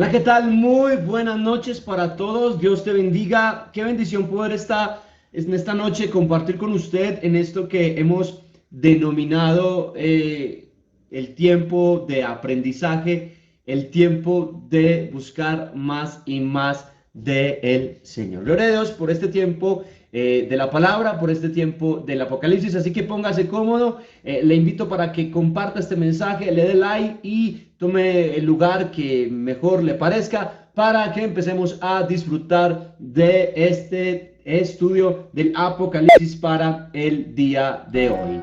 Hola, ¿qué tal? Muy buenas noches para todos. Dios te bendiga. Qué bendición poder estar en esta noche compartir con usted en esto que hemos denominado el tiempo de aprendizaje, el tiempo de buscar más y más de el Señor. Gloria a Dios por este tiempo de la palabra, por este tiempo del Apocalipsis. Así que póngase cómodo. Le invito para que comparta este mensaje, le dé like y tome el lugar que mejor le parezca para que empecemos a disfrutar de este estudio del Apocalipsis para el día de hoy.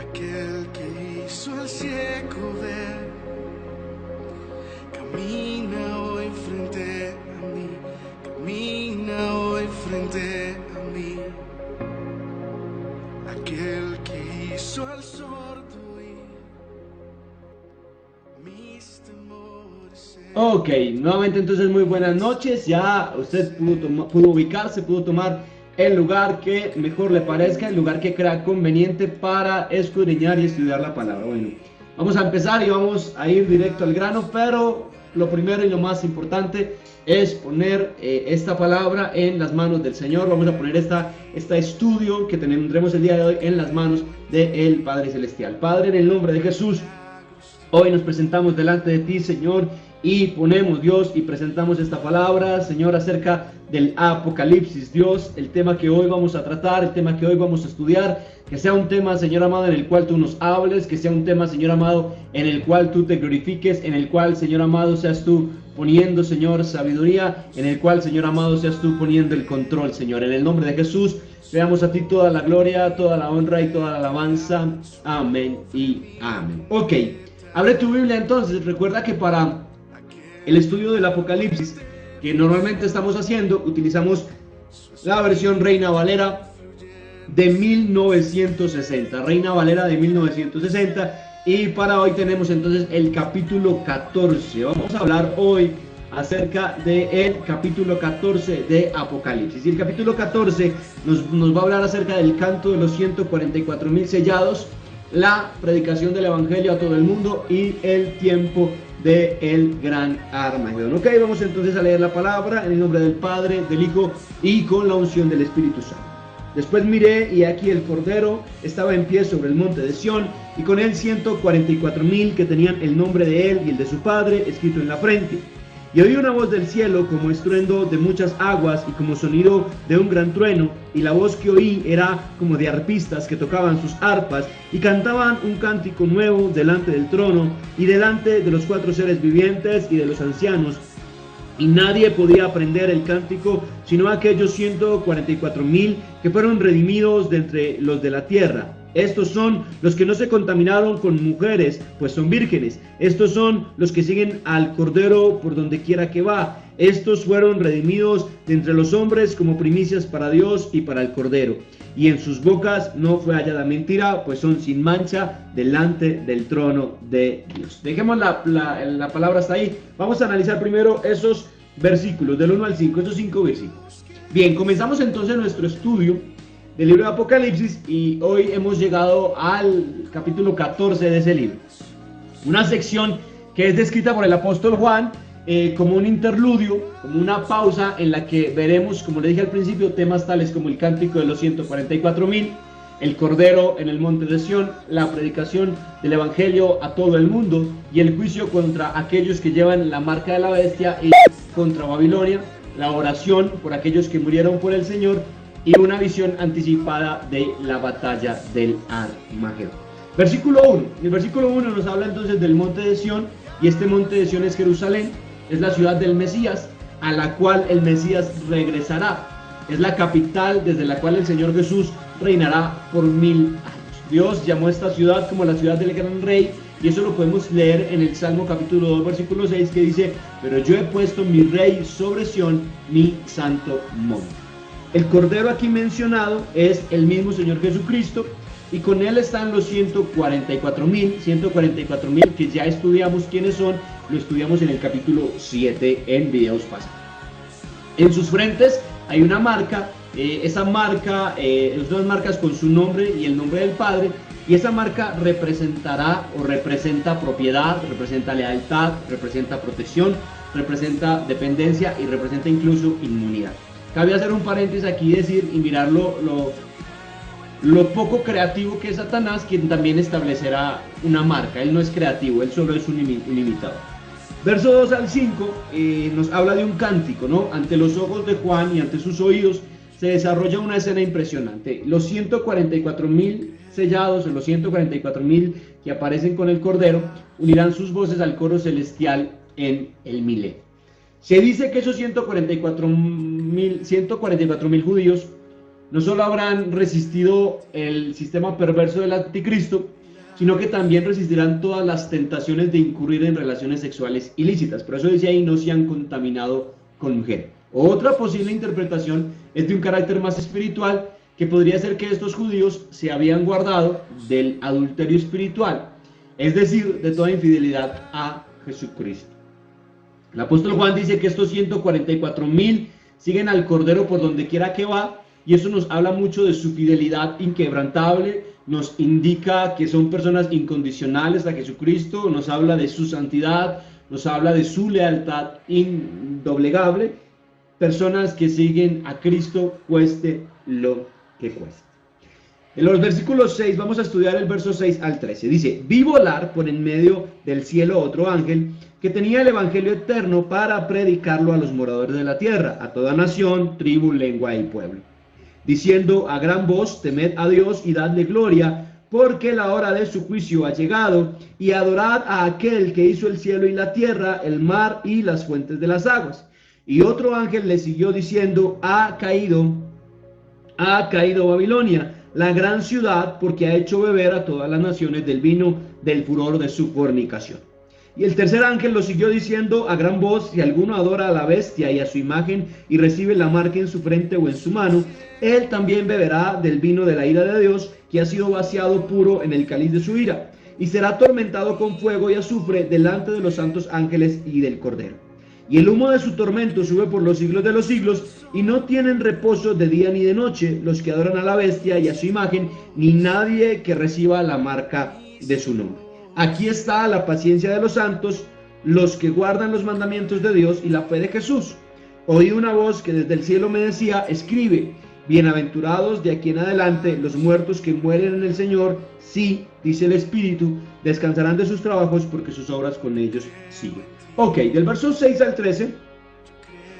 Aquel que hizo al ciego ver, camina hoy frente a mí, camina hoy frente a mí. Aquel que hizo al sordo oír, mis temores. Ok, nuevamente entonces muy buenas noches. Ya usted pudo ubicarse, pudo tomar el lugar que mejor le parezca, el lugar que crea conveniente para escudriñar y estudiar la palabra. Bueno, vamos a empezar y vamos a ir directo al grano, pero lo primero y lo más importante es poner esta palabra en las manos del Señor. Vamos a poner este estudio que tendremos el día de hoy en las manos del Padre Celestial. Padre, en el nombre de Jesús, hoy nos presentamos delante de ti, Señor, y ponemos, Dios, y presentamos esta palabra, Señor, acerca del Apocalipsis. Dios, el tema que hoy vamos a tratar, el tema que hoy vamos a estudiar, que sea un tema, Señor amado, en el cual tú nos hables, que sea un tema, Señor amado, en el cual tú te glorifiques, en el cual, Señor amado, seas tú poniendo, Señor, sabiduría, en el cual, Señor amado, seas tú poniendo el control, Señor. En el nombre de Jesús, te damos a ti toda la gloria, toda la honra y toda la alabanza. Amén y amén. Ok, abre tu Biblia entonces. Recuerda que para el estudio del Apocalipsis que normalmente estamos haciendo, utilizamos la versión Reina Valera de 1960, Reina Valera de 1960, y para hoy tenemos entonces el capítulo 14. Vamos a hablar hoy acerca del capítulo 14 de Apocalipsis. Y el capítulo 14 nos va a hablar acerca del canto de los 144,000 sellados, la predicación del evangelio a todo el mundo y el tiempo del gran Armagedón. Ok, vamos entonces a leer la palabra en el nombre del Padre, del Hijo y con la unción del Espíritu Santo. Después miré y aquí el Cordero estaba en pie sobre el monte de Sión y con él 144,000 que tenían el nombre de él y el de su Padre escrito en la frente. Y oí una voz del cielo como estruendo de muchas aguas y como sonido de un gran trueno, y la voz que oí era como de arpistas que tocaban sus arpas y cantaban un cántico nuevo delante del trono y delante de los 4 seres vivientes y de los ancianos. Y nadie podía aprender el cántico sino aquellos 144,000 que fueron redimidos de entre los de la tierra. Estos son los que no se contaminaron con mujeres, pues son vírgenes. Estos son los que siguen al Cordero por donde quiera que va. Estos fueron redimidos de entre los hombres como primicias para Dios y para el Cordero. Y en sus bocas no fue hallada mentira, pues son sin mancha delante del trono de Dios. Dejemos la palabra hasta ahí. Vamos a analizar primero esos versículos, del 1 al 5, esos 5 versículos. Bien, comenzamos entonces nuestro estudio del libro de Apocalipsis y hoy hemos llegado al capítulo 14 de ese libro. Una sección que es descrita por el apóstol Juan como un interludio, como una pausa en la que veremos, como le dije al principio, temas tales como el cántico de los 144,000, el Cordero en el monte de Sión, la predicación del evangelio a todo el mundo y el juicio contra aquellos que llevan la marca de la bestia y contra Babilonia, la oración por aquellos que murieron por el Señor y una visión anticipada de la batalla del Armagedón. Versículo 1. El versículo 1 nos habla entonces del monte de Sión, y este monte de Sión es Jerusalén, es la ciudad del Mesías, a la cual el Mesías regresará. Es la capital desde la cual el Señor Jesús reinará por 1000 años. Dios llamó a esta ciudad como la ciudad del gran rey, y eso lo podemos leer en el Salmo capítulo 2, versículo 6, que dice: pero yo he puesto mi rey sobre Sión, mi santo monte. El Cordero aquí mencionado es el mismo Señor Jesucristo, y con él están los 144.000 que ya estudiamos quiénes son, lo estudiamos en el capítulo 7 en videos pasados. En sus frentes hay una marca, esa marca, dos marcas con su nombre y el nombre del Padre, y esa marca representará o representa propiedad, representa lealtad, representa protección, representa dependencia y representa incluso inmunidad. Cabe hacer un paréntesis aquí y decir y mirar lo poco creativo que es Satanás, quien también establecerá una marca. Él no es creativo, él solo es un imitador. Verso 2 al 5 nos habla de un cántico, ¿no? Ante los ojos de Juan y ante sus oídos se desarrolla una escena impresionante. Los 144.000 sellados, los 144.000 que aparecen con el Cordero, unirán sus voces al coro celestial en el milenio. Se dice que esos 144.000 judíos no solo habrán resistido el sistema perverso del anticristo, sino que también resistirán todas las tentaciones de incurrir en relaciones sexuales ilícitas. Por eso dice ahí, no se han contaminado con mujer. Otra posible interpretación es de un carácter más espiritual, que podría ser que estos judíos se habían guardado del adulterio espiritual, es decir, de toda infidelidad a Jesucristo. El apóstol Juan dice que estos 144.000 siguen al Cordero por donde quiera que va, y eso nos habla mucho de su fidelidad inquebrantable, nos indica que son personas incondicionales a Jesucristo, nos habla de su santidad, nos habla de su lealtad indoblegable, personas que siguen a Cristo cueste lo que cueste. En los versículos 6, vamos a estudiar el verso 6 al 13. Dice: vi volar por en medio del cielo otro ángel que tenía el evangelio eterno para predicarlo a los moradores de la tierra, a toda nación, tribu, lengua y pueblo, diciendo a gran voz: temed a Dios y dadle gloria, porque la hora de su juicio ha llegado, y adorad a aquel que hizo el cielo y la tierra, el mar y las fuentes de las aguas. Y otro ángel le siguió diciendo: ha caído Babilonia, la gran ciudad, porque ha hecho beber a todas las naciones del vino del furor de su fornicación. Y el tercer ángel lo siguió diciendo a gran voz: si alguno adora a la bestia y a su imagen y recibe la marca en su frente o en su mano, él también beberá del vino de la ira de Dios, que ha sido vaciado puro en el cáliz de su ira, y será atormentado con fuego y azufre delante de los santos ángeles y del Cordero. Y el humo de su tormento sube por los siglos de los siglos, y no tienen reposo de día ni de noche los que adoran a la bestia y a su imagen, ni nadie que reciba la marca de su nombre. Aquí está la paciencia de los santos, los que guardan los mandamientos de Dios y la fe de Jesús. Oí una voz que desde el cielo me decía: escribe, bienaventurados de aquí en adelante los muertos que mueren en el Señor, sí, dice el Espíritu, descansarán de sus trabajos, porque sus obras con ellos siguen. Ok, del verso 6 al 13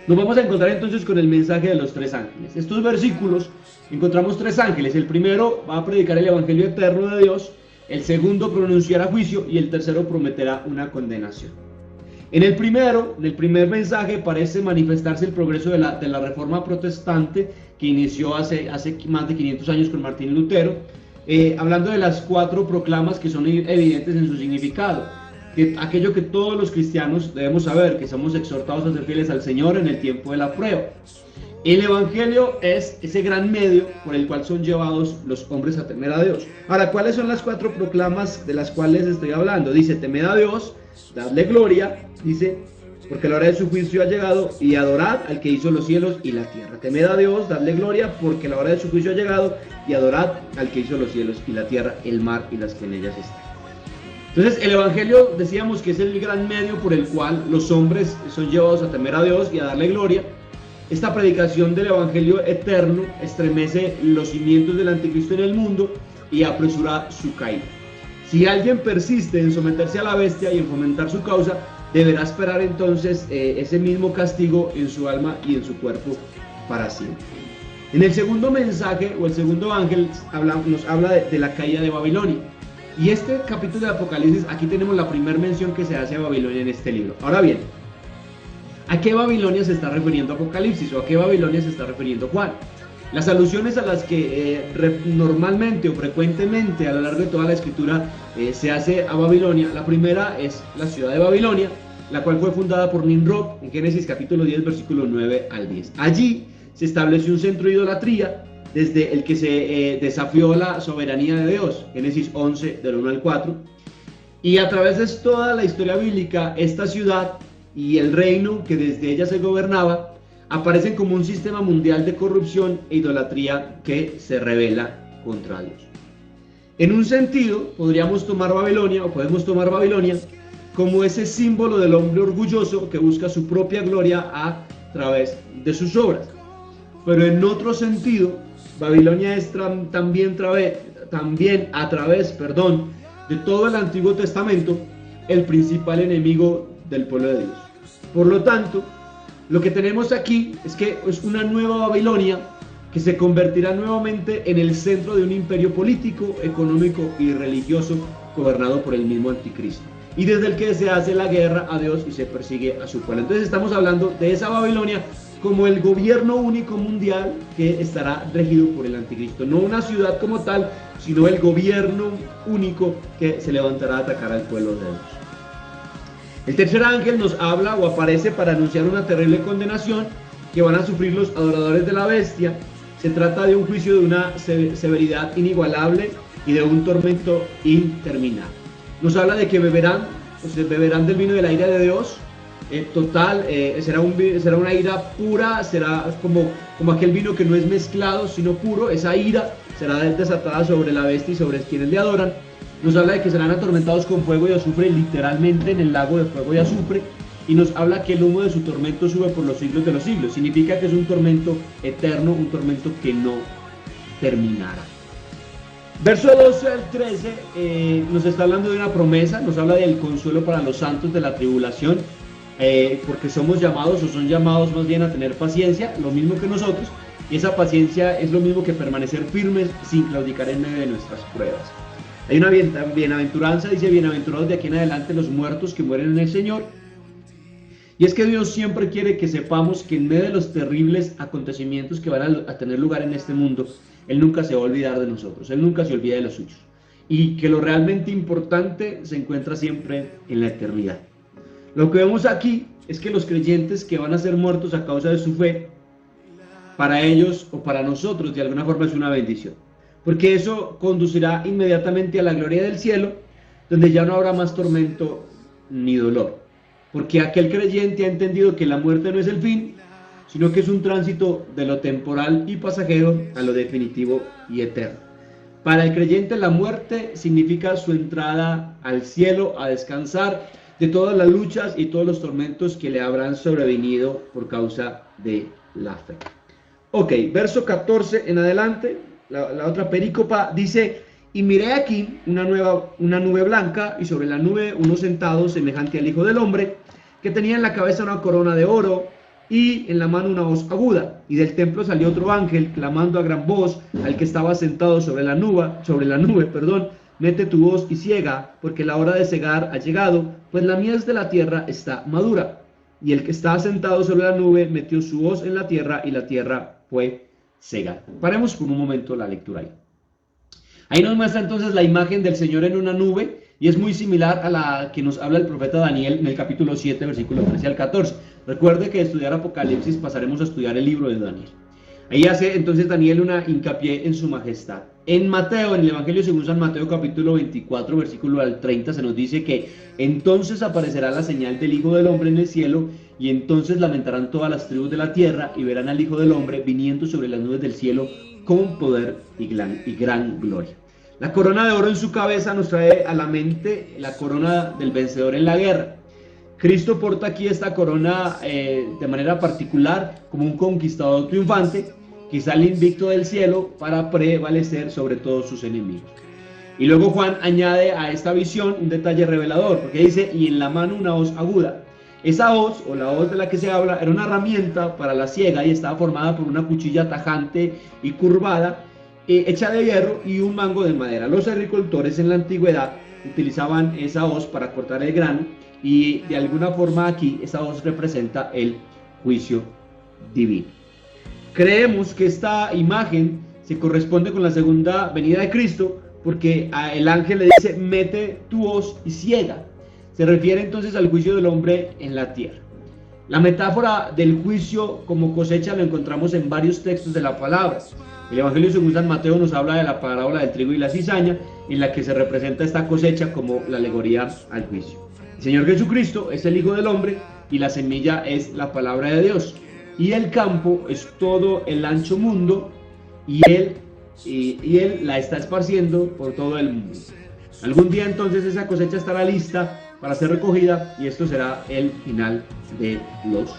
nos vamos a encontrar entonces con el mensaje de los tres ángeles. Estos versículos encontramos tres ángeles. El primero va a predicar el evangelio eterno de Dios, el segundo pronunciará juicio y el tercero prometerá una condenación. En el primer mensaje parece manifestarse el progreso de la reforma protestante que inició hace más de 500 años con Martín Lutero, hablando de las cuatro proclamas que son evidentes en su significado. Que aquello que todos los cristianos debemos saber, que somos exhortados a ser fieles al Señor en el tiempo de la prueba. El evangelio es ese gran medio por el cual son llevados los hombres a temer a Dios. Ahora, ¿cuáles son las cuatro proclamas de las cuales estoy hablando? Dice: temed a Dios, dadle gloria, dice, porque la hora de su juicio ha llegado, y adorad al que hizo los cielos y la tierra. Temed a Dios, dadle gloria, porque la hora de su juicio ha llegado, y adorad al que hizo los cielos y la tierra, el mar y las que en ellas están. Entonces, el evangelio, decíamos que es el gran medio por el cual los hombres son llevados a temer a Dios y a darle gloria. Esta predicación del evangelio eterno estremece los cimientos del anticristo en el mundo y apresura su caída. Si alguien persiste en someterse a la bestia y en fomentar su causa, deberá esperar entonces ese mismo castigo en su alma y en su cuerpo para siempre. En el segundo mensaje, o el segundo ángel, nos habla de la caída de Babilonia. Y este capítulo de Apocalipsis, aquí tenemos la primera mención que se hace a Babilonia en este libro. Ahora bien, ¿a qué Babilonia se está refiriendo Apocalipsis o a qué Babilonia se está refiriendo Juan? Las alusiones a las que normalmente o frecuentemente a lo largo de toda la escritura se hace a Babilonia, la primera es la ciudad de Babilonia, la cual fue fundada por Nimrod en Génesis capítulo 10, versículo 9 al 10. Allí se estableció un centro de idolatría desde el que se desafió la soberanía de Dios, Génesis 11, del 1 al 4. Y a través de toda la historia bíblica, esta ciudad y el reino que desde ella se gobernaba aparecen como un sistema mundial de corrupción e idolatría que se rebela contra Dios. En un sentido, podemos tomar Babilonia como ese símbolo del hombre orgulloso que busca su propia gloria a través de sus obras. Pero en otro sentido, Babilonia es también a través de todo el Antiguo Testamento el principal enemigo del pueblo de Dios. Por lo tanto, lo que tenemos aquí es que es una nueva Babilonia que se convertirá nuevamente en el centro de un imperio político, económico y religioso gobernado por el mismo anticristo, y desde el que se hace la guerra a Dios y se persigue a su pueblo. Entonces estamos hablando de esa Babilonia como el gobierno único mundial que estará regido por el anticristo, no una ciudad como tal, sino el gobierno único que se levantará a atacar al pueblo de Dios. El tercer ángel nos habla o aparece para anunciar una terrible condenación que van a sufrir los adoradores de la bestia. Se trata de un juicio de una severidad inigualable y de un tormento interminable. Nos habla de que beberán del vino de la ira de Dios, será una ira pura, será como aquel vino que no es mezclado sino puro. Esa ira será desatada sobre la bestia y sobre quienes le adoran. Nos habla de que serán atormentados con fuego y azufre, literalmente en el lago de fuego y azufre, y nos habla que el humo de su tormento sube por los siglos de los siglos. Significa que es un tormento eterno, un tormento que no terminará. Verso 12 al 13 nos está hablando de una promesa, nos habla del consuelo para los santos de la tribulación, porque somos llamados, o son llamados más bien, a tener paciencia, lo mismo que nosotros, y esa paciencia es lo mismo que permanecer firmes sin claudicar en medio de nuestras pruebas. Hay una bienaventuranza, dice: bienaventurados de aquí en adelante los muertos que mueren en el Señor. Y es que Dios siempre quiere que sepamos que en medio de los terribles acontecimientos que van a tener lugar en este mundo, Él nunca se va a olvidar de nosotros, Él nunca se olvida de los suyos, y que lo realmente importante se encuentra siempre en la eternidad. Lo que vemos aquí es que los creyentes que van a ser muertos a causa de su fe, para ellos o para nosotros de alguna forma es una bendición, porque eso conducirá inmediatamente a la gloria del cielo, donde ya no habrá más tormento ni dolor, porque aquel creyente ha entendido que la muerte no es el fin, sino que es un tránsito de lo temporal y pasajero a lo definitivo y eterno. Para el creyente, la muerte significa su entrada al cielo, a descansar de todas las luchas y todos los tormentos que le habrán sobrevenido por causa de la fe. Ok, verso 14 en adelante, la otra perícopa dice: y miré aquí una nube blanca, y sobre la nube uno sentado semejante al Hijo del Hombre, que tenía en la cabeza una corona de oro y en la mano una hoz aguda. Y del templo salió otro ángel clamando a gran voz al que estaba sentado sobre la nube, mete tu hoz y ciega, porque la hora de cegar ha llegado, pues la mies de la tierra está madura. Y el que estaba sentado sobre la nube metió su hoz en la tierra, y la tierra fue cegada. Paremos por un momento la lectura ahí. Ahí nos muestra entonces la imagen del Señor en una nube, y es muy similar a la que nos habla el profeta Daniel en el capítulo 7, versículo 13 al 14. Recuerde que de estudiar Apocalipsis pasaremos a estudiar el libro de Daniel. Ahí hace entonces Daniel una hincapié en su majestad. En Mateo, en el Evangelio según San Mateo, capítulo 24, versículo al 30, se nos dice que entonces aparecerá la señal del Hijo del Hombre en el cielo, y entonces lamentarán todas las tribus de la tierra, y verán al Hijo del Hombre viniendo sobre las nubes del cielo con poder y gran gloria. La corona de oro en su cabeza nos trae a la mente la corona del vencedor en la guerra. Cristo porta aquí esta corona de manera particular como un conquistador triunfante que sale invicto del cielo para prevalecer sobre todos sus enemigos. Y luego Juan añade a esta visión un detalle revelador, porque dice: y en la mano una hoz aguda. Esa hoz, o la hoz de la que se habla, era una herramienta para la siega y estaba formada por una cuchilla tajante y curvada, hecha de hierro y un mango de madera. Los agricultores en la antigüedad utilizaban esa hoz para cortar el grano, y de alguna forma aquí esa hoz representa el juicio divino. Creemos que esta imagen se corresponde con la segunda venida de Cristo, porque el ángel le dice: mete tu hoz y ciega. Se refiere entonces al juicio del hombre en la tierra. La metáfora del juicio como cosecha lo encontramos en varios textos de la palabra. El Evangelio según San Mateo nos habla de la parábola del trigo y la cizaña, en la que se representa esta cosecha como la alegoría al juicio. El Señor Jesucristo es el Hijo del Hombre y la semilla es la palabra de Dios. Y el campo es todo el ancho mundo y Él la está esparciendo por todo el mundo. Algún día entonces esa cosecha estará lista para ser recogida y esto será el final de los tiempos.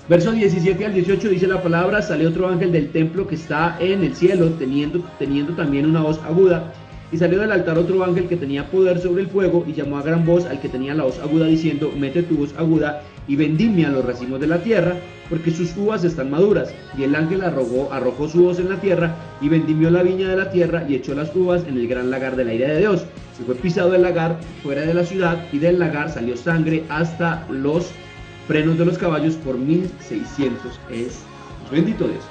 Versos 17 al 18 dice la palabra: salió otro ángel del templo que está en el cielo, teniendo también una voz aguda, y salió del altar otro ángel que tenía poder sobre el fuego, y llamó a gran voz al que tenía la voz aguda, diciendo: mete tu voz aguda y vendimia los racimos de la tierra, porque sus uvas están maduras. Y el ángel arrojó su voz en la tierra, y vendimió la viña de la tierra, y echó las uvas en el gran lagar de la ira de Dios. Se fue pisado el lagar fuera de la ciudad, y del lagar salió sangre hasta los frenos de los caballos por 1600. Es bendito Dios.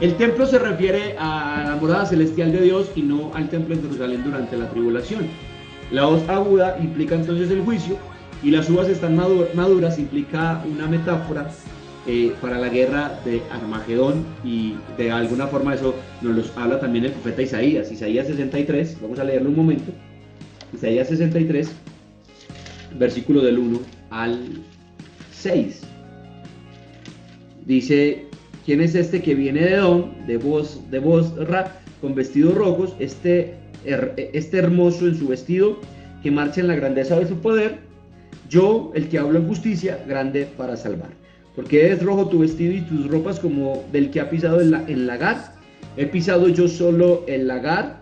El templo se refiere a la morada celestial de Dios y no al templo en Jerusalén durante la tribulación. La voz aguda implica entonces el juicio, y las uvas están maduras implica una metáfora para la guerra de Armagedón, y de alguna forma eso nos los habla también el profeta Isaías. Isaías 63, vamos a leerlo un momento. Isaías 63, versículo del 1 al 6. Dice: ¿quién es este que viene de Edom, de Bosra, con vestidos rojos, este hermoso en su vestido, que marcha en la grandeza de su poder? Yo, el que hablo en justicia, grande para salvar. Porque es rojo tu vestido y tus ropas como del que ha pisado el lagar. He pisado yo solo el lagar,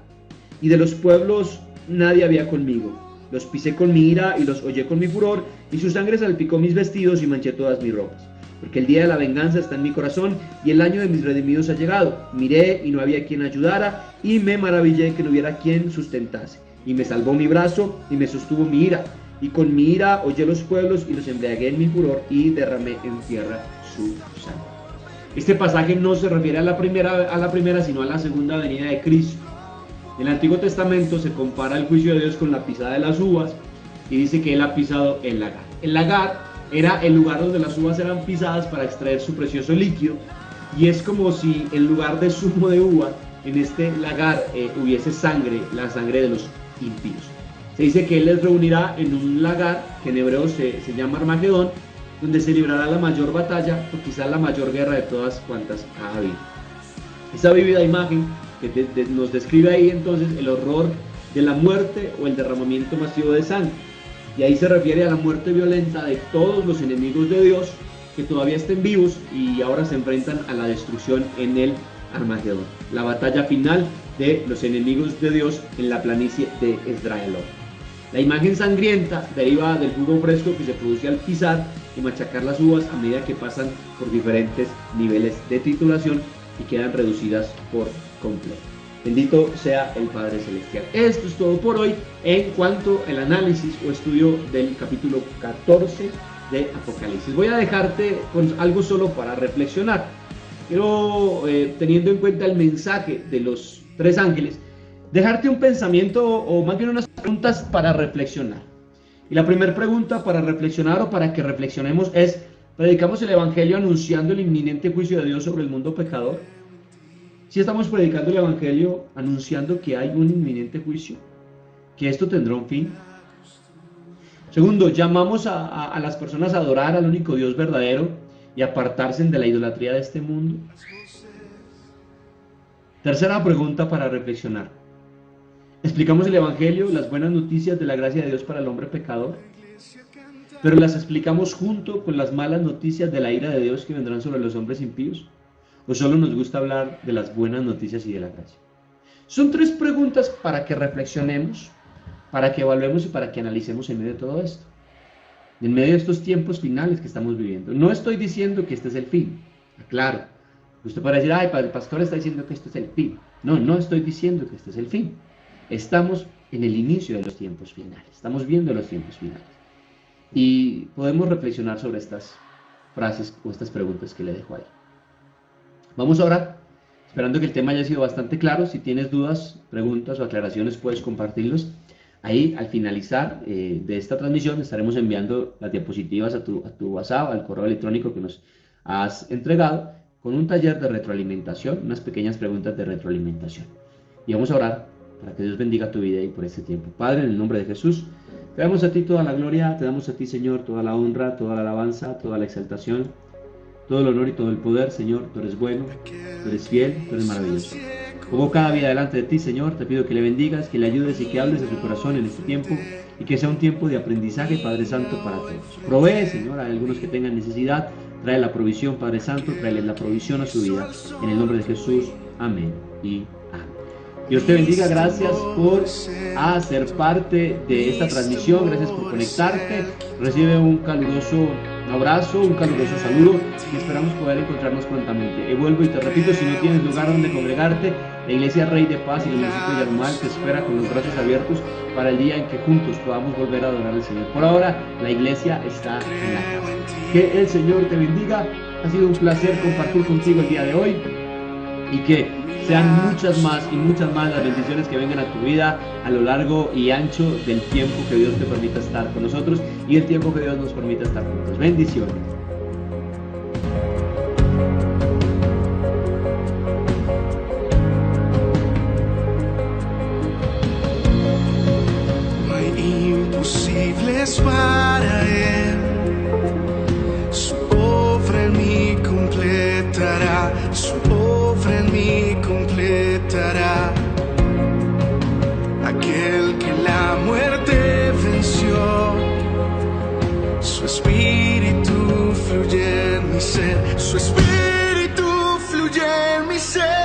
y de los pueblos nadie había conmigo. Los pisé con mi ira y los hollé con mi furor, y su sangre salpicó mis vestidos y manché todas mis ropas. Porque el día de la venganza está en mi corazón, y el año de mis redimidos ha llegado. Miré y no había quien ayudara, y me maravillé que no hubiera quien sustentase. Y me salvó mi brazo, y me sostuvo mi ira. Y con mi ira hollé los pueblos, y los embriagué en mi furor, y derramé en tierra su sangre. Este pasaje no se refiere a la primera, sino a la segunda venida de Cristo. En el Antiguo Testamento se compara el juicio de Dios con la pisada de las uvas, y dice que Él ha pisado el lagar. El lagar era el lugar donde las uvas eran pisadas para extraer su precioso líquido, y es como si en lugar de zumo de uva, en este lagar hubiese sangre, la sangre de los impíos. Se dice que Él les reunirá en un lagar que en hebreo se llama Armagedón, donde se librará la mayor batalla, o quizás la mayor guerra de todas cuantas ha habido. Esa vívida imagen que nos describe ahí entonces el horror de la muerte o el derramamiento masivo de sangre. Y ahí se refiere a la muerte violenta de todos los enemigos de Dios que todavía estén vivos y ahora se enfrentan a la destrucción en el Armagedón. La batalla final de los enemigos de Dios en la planicie de Esdraelón. La imagen sangrienta deriva del jugo fresco que se produce al pisar y machacar las uvas a medida que pasan por diferentes niveles de trituración y quedan reducidas por completo. Bendito sea el Padre Celestial. Esto es todo por hoy en cuanto al análisis o estudio del capítulo 14 de Apocalipsis. Voy a dejarte con algo solo para reflexionar. Quiero, teniendo en cuenta el mensaje de los tres ángeles, dejarte un pensamiento o más bien unas preguntas para reflexionar. Y la primera pregunta para reflexionar o para que reflexionemos es: ¿predicamos el Evangelio anunciando el inminente juicio de Dios sobre el mundo pecador? Si estamos predicando el Evangelio anunciando que hay un inminente juicio, que esto tendrá un fin. Segundo, llamamos a las personas a adorar al único Dios verdadero y apartarse de la idolatría de este mundo. Tercera pregunta para reflexionar: ¿explicamos el Evangelio, las buenas noticias de la gracia de Dios para el hombre pecador, pero las explicamos junto con las malas noticias de la ira de Dios que vendrán sobre los hombres impíos? ¿O solo nos gusta hablar de las buenas noticias y de la gracia? Son tres preguntas para que reflexionemos, para que evaluemos y para que analicemos en medio de todo esto. En medio de estos tiempos finales que estamos viviendo. No estoy diciendo que este es el fin. Claro, usted puede decir: ay, el pastor está diciendo que esto es el fin. No, no estoy diciendo que este es el fin. Estamos en el inicio de los tiempos finales. Estamos viendo los tiempos finales. Y podemos reflexionar sobre estas frases o estas preguntas que le dejo ahí. Vamos a orar, esperando que el tema haya sido bastante claro. Si tienes dudas, preguntas o aclaraciones, puedes compartirlos. Ahí, al finalizar de esta transmisión, estaremos enviando las diapositivas a tu WhatsApp, al correo electrónico que nos has entregado, con un taller de retroalimentación, unas pequeñas preguntas de retroalimentación. Y vamos a orar para que Dios bendiga tu vida y por este tiempo. Padre, en el nombre de Jesús, te damos a ti toda la gloria, te damos a ti, Señor, toda la honra, toda la alabanza, toda la exaltación, todo el honor y todo el poder. Señor, tú eres bueno, tú eres fiel, tú eres maravilloso. Como cada día delante de ti, Señor, te pido que le bendigas, que le ayudes y que hables a su corazón en este tiempo y que sea un tiempo de aprendizaje, Padre Santo, para todos. Provee, Señor, a algunos que tengan necesidad, trae la provisión, Padre Santo, tráeles la provisión a su vida. En el nombre de Jesús, amén y amén. Dios te bendiga, gracias por ser parte de esta transmisión, gracias por conectarte. Recibe un caluroso abrazo, un caluroso saludo y esperamos poder encontrarnos prontamente. Y vuelvo y te repito, si no tienes lugar donde congregarte, la Iglesia Rey de Paz y el municipio de Yarumal te espera con los brazos abiertos para el día en que juntos podamos volver a adorar al Señor. Por ahora, la iglesia está en la casa. Que el Señor te bendiga. Ha sido un placer compartir contigo el día de hoy y que sean muchas más las bendiciones que vengan a tu vida a lo largo y ancho del tiempo que Dios te permita estar con nosotros y el tiempo que Dios nos permita estar juntos. Bendiciones. No hay imposibles para Él. Su obra en mí completará. Su obra en mí completará. Aquel que la muerte venció, su espíritu fluye en mi ser, su espíritu fluye en mi ser.